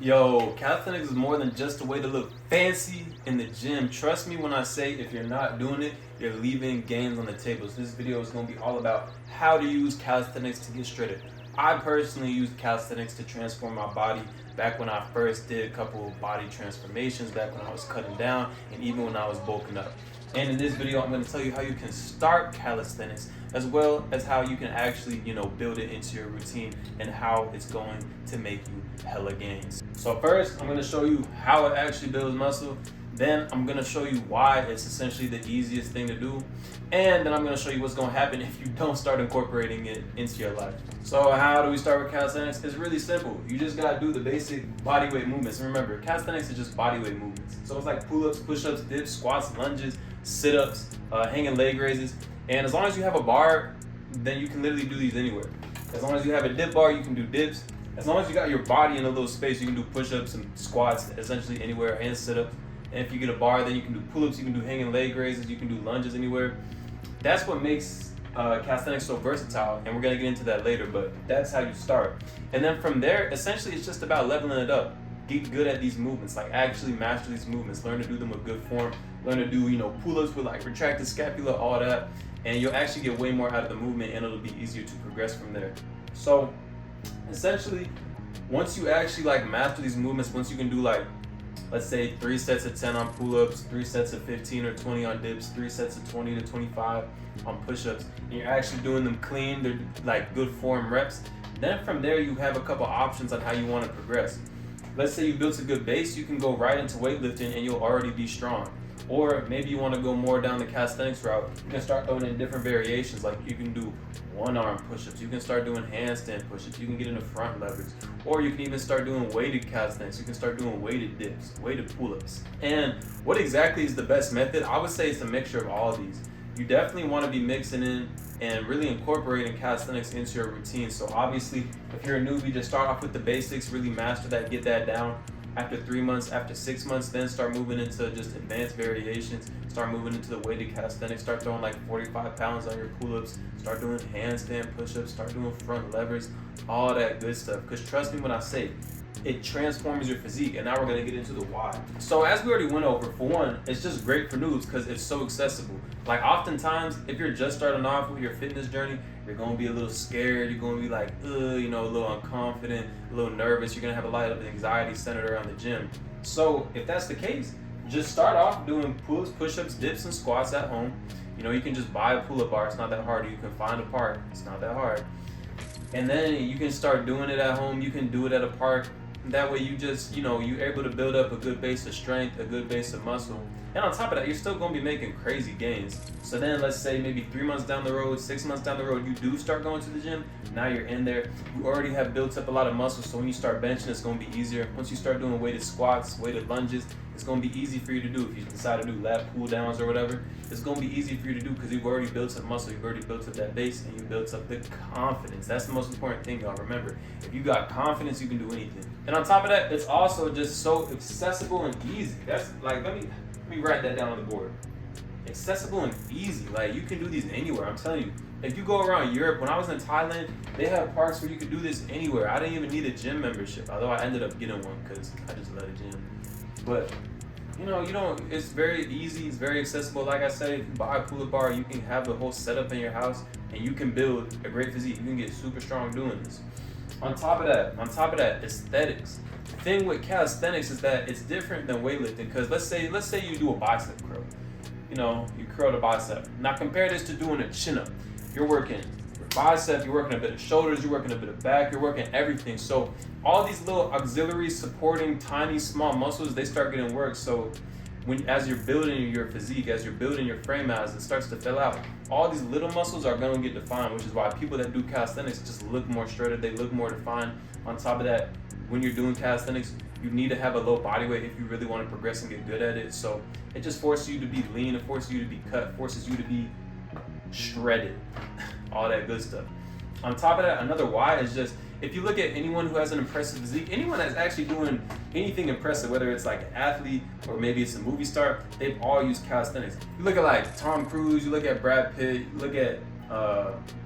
Yo, calisthenics is more than just a way to look fancy in the gym. Trust me when I say if you're not doing it, you're leaving gains on the table. So this video is going to be all about how to use calisthenics to get shredded. I personally used calisthenics to transform my body back when I first did a couple of body transformations, back when I was cutting down, and even when I was bulking up. And in this video, I'm going to tell you how you can start calisthenics, as well as how you can actually, build it into your routine and how it's going to make you hella gains. So first, I'm going to show you how it actually builds muscle. Then I'm going to show you why it's essentially the easiest thing to do. And then I'm going to show you what's going to happen if you don't start incorporating it into your life. So how do we start with calisthenics? It's really simple. You just got to do the basic bodyweight movements. And remember, calisthenics is just bodyweight movements. So it's like pull-ups, push-ups, dips, squats, lunges, sit-ups, hanging leg raises. And as long as you have a bar, then you can literally do these anywhere. As long as you have a dip bar, you can do dips. As long as you got your body in a little space, you can do push-ups and squats essentially anywhere, and sit-ups. And if you get a bar, then you can do pull-ups, you can do hanging leg raises, you can do lunges anywhere. That's what makes calisthenics so versatile, and we're gonna get into that later, but that's how you start. And then from there, essentially it's just about leveling it up. Get good at these movements, like actually master these movements, learn to do them with good form, learn to do, pull-ups with like retracted scapula, all that, and you'll actually get way more out of the movement, and it'll be easier to progress from there. So essentially, once you actually like master these movements, once you can do like, let's say 3 sets of 10 on pull-ups, 3 sets of 15 or 20 on dips, 3 sets of 20 to 25 on push-ups, and you're actually doing them clean, they're like good form reps, then from there you have a couple options on how you want to progress. Let's say you built a good base, you can go right into weightlifting and you'll already be strong. Or maybe you want to go more down the calisthenics route. You can start throwing in different variations, like you can do one-arm push-ups, you can start doing handstand push-ups, you can get into front leverage, or you can even start doing weighted calisthenics, you can start doing weighted dips, weighted pull-ups. And what exactly is the best method? I would say it's a mixture of all of these. You definitely want to be mixing in and really incorporating calisthenics into your routine. So obviously, if you're a newbie, just start off with the basics, really master that, get that down. After 3 months, after 6 months, then start moving into just advanced variations. Start moving into the weighted calisthenics. Start throwing like 45 pounds on your pull-ups. Start doing handstand push-ups. Start doing front levers. All that good stuff. Because trust me when I say, it transforms your physique. And now we're going to get into the why. So as we already went over, for one, it's just great for noobs because it's so accessible. Like oftentimes, if you're just starting off with your fitness journey, you're going to be a little scared. You're going to be like, a little unconfident, a little nervous. You're going to have a lot of anxiety centered around the gym. So if that's the case, just start off doing pulls, push-ups, dips, and squats at home. You can just buy a pull-up bar. It's not that hard. You can find a park. It's not that hard. And then you can start doing it at home. You can do it at a park. That way you just, you're able to build up a good base of strength, a good base of muscle. And on top of that, you're still going to be making crazy gains. So then let's say maybe 3 months down the road, 6 months down the road, you do start going to the gym. Now you're in there. You already have built up a lot of muscle. So when you start benching, it's going to be easier. Once you start doing weighted squats, weighted lunges, it's going to be easy for you to do. If you decide to do lat pull downs or whatever, it's going to be easy for you to do because you've already built up muscle. You've already built up that base and you built up the confidence. That's the most important thing, y'all. Remember, if you got confidence, you can do anything. And on top of that, it's also just so accessible and easy. That's like, let me write that down on the board. Accessible and easy. Like you can do these anywhere. I'm telling you. If you go around Europe, when I was in Thailand, they have parks where you could do this anywhere. I didn't even need a gym membership, although I ended up getting one because I just love a gym. But it's very easy, it's very accessible. Like I said, if you buy a pull-up bar, you can have the whole setup in your house and you can build a great physique. You can get super strong doing this. On top of that, aesthetics. The thing with calisthenics is that it's different than weightlifting because let's say you do a bicep curl. You curl the bicep. Now compare this to doing a chin-up. You're working your bicep, you're working a bit of shoulders, you're working a bit of back, you're working everything. So all these little auxiliary supporting tiny small muscles, they start getting work. So as you're building your physique, as you're building your frame out, as it starts to fill out, all these little muscles are going to get defined, which is why people that do calisthenics just look more shredded, they look more defined. On top of that, when you're doing calisthenics, you need to have a low body weight if you really want to progress and get good at it. So it just forces you to be lean, it forces you to be cut, forces you to be shredded, all that good stuff. On top of that, another why is just, if you look at anyone who has an impressive physique, anyone that's actually doing anything impressive, whether it's like an athlete or maybe it's a movie star, they've all used calisthenics. You look at like Tom Cruise, you look at Brad Pitt, you look at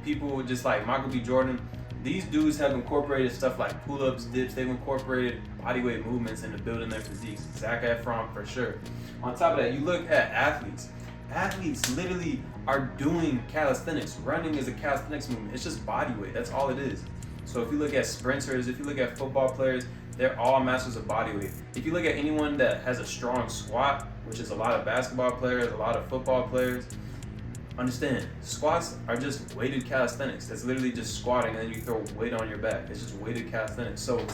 people just like Michael B. Jordan, these dudes have incorporated stuff like pull-ups, dips. They've incorporated bodyweight movements into building their physiques. Zac Efron for sure. On top of that, you look at athletes. Athletes literally are doing calisthenics. Running is a calisthenics movement. It's just bodyweight. That's all it is. So if you look at sprinters, if you look at football players, they're all masters of bodyweight. If you look at anyone that has a strong squat, which is a lot of basketball players, a lot of football players, understand, squats are just weighted calisthenics. That's literally just squatting and then you throw weight on your back. It's just weighted calisthenics. So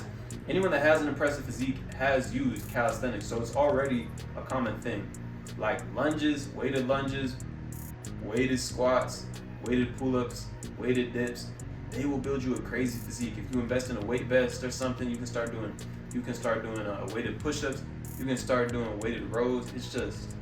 anyone that has an impressive physique has used calisthenics. So it's already a common thing. Like lunges, weighted squats, weighted pull-ups, weighted dips. They will build you a crazy physique. If you invest in a weight vest or something, you can start doing weighted push-ups. You can start doing weighted rows. It's just,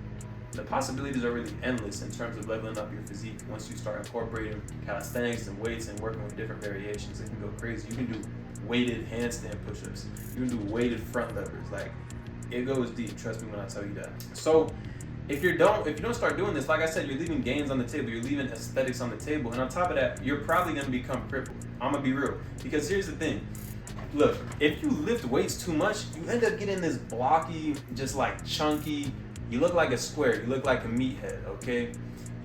the possibilities are really endless in terms of leveling up your physique. Once you start incorporating calisthenics and weights and working with different variations, it can go crazy. You can do weighted handstand push-ups. You can do weighted front levers. Like, it goes deep. Trust me when I tell you that. So if you don't start doing this, like I said, you're leaving gains on the table. You're leaving aesthetics on the table. And on top of that, you're probably going to become crippled. I'm going to be real. Because here's the thing. Look, if you lift weights too much, you end up getting this blocky, just like chunky. You look like a square. You look like a meathead, okay?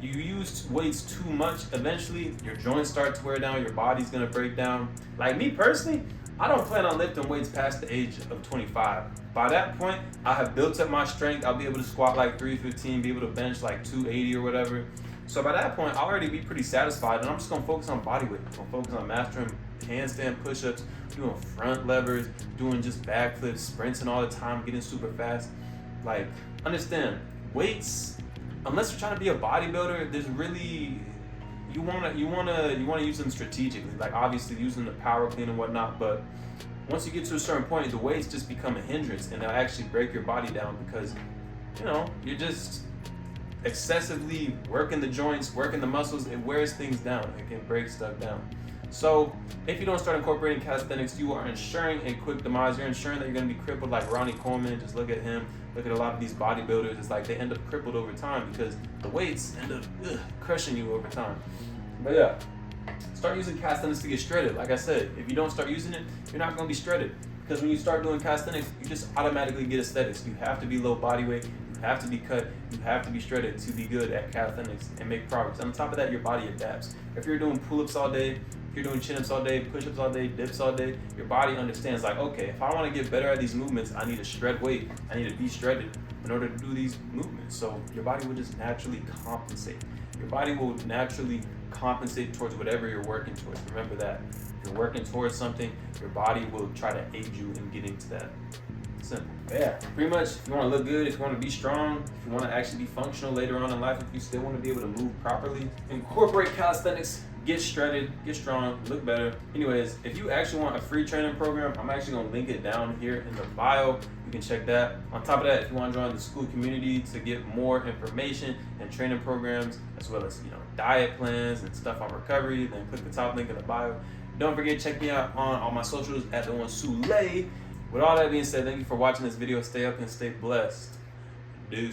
You use weights too much, eventually your joints start to wear down, your body's gonna break down. Like me personally, I don't plan on lifting weights past the age of 25. By that point, I have built up my strength. I'll be able to squat like 315, be able to bench like 280 or whatever. So by that point, I'll already be pretty satisfied, and I'm just gonna focus on body weight. I'm gonna focus on mastering handstand push-ups, doing front levers, doing just backflips, sprinting all the time, getting super fast. Like, understand, weights, unless you're trying to be a bodybuilder, there's really, you wanna use them strategically. Like obviously using the power clean and whatnot, but once you get to a certain point, the weights just become a hindrance and they'll actually break your body down because, you know, you're just excessively working the joints, working the muscles. It wears things down. It can break stuff down. So if you don't start incorporating calisthenics, you are ensuring a quick demise. You're ensuring that you're going to be crippled like Ronnie Coleman. Just look at him. Look at a lot of these bodybuilders. It's like they end up crippled over time because the weights end up crushing you over time. But yeah, start using calisthenics to get shredded. Like I said, if you don't start using it, you're not going to be shredded. Because when you start doing calisthenics, you just automatically get aesthetics. You have to be low body weight. You have to be cut. You have to be shredded to be good at calisthenics and make progress. On top of that, your body adapts. If you're doing pull-ups all day, if you're doing chin-ups all day, push-ups all day, dips all day, your body understands like, okay, if I want to get better at these movements, I need to shred weight. I need to be shredded in order to do these movements. So your body will just naturally compensate. Your body will naturally compensate towards whatever you're working towards. Remember that. If you're working towards something, your body will try to aid you in getting to that. Simple. Yeah, pretty much, if you want to look good, if you want to be strong, if you want to actually be functional later on in life, if you still want to be able to move properly, incorporate calisthenics, get shredded, get strong, look better. Anyways, if you actually want a free training program, I'm actually going to link it down here in the bio. You can check that. On top of that, if you want to join the school community to get more information and training programs, as well as, you know, diet plans and stuff on recovery, then click the top link in the bio. Don't forget, check me out on all my socials at @TheOneSule. With all that being said, thank you for watching this video. Stay up and stay blessed. Deuces.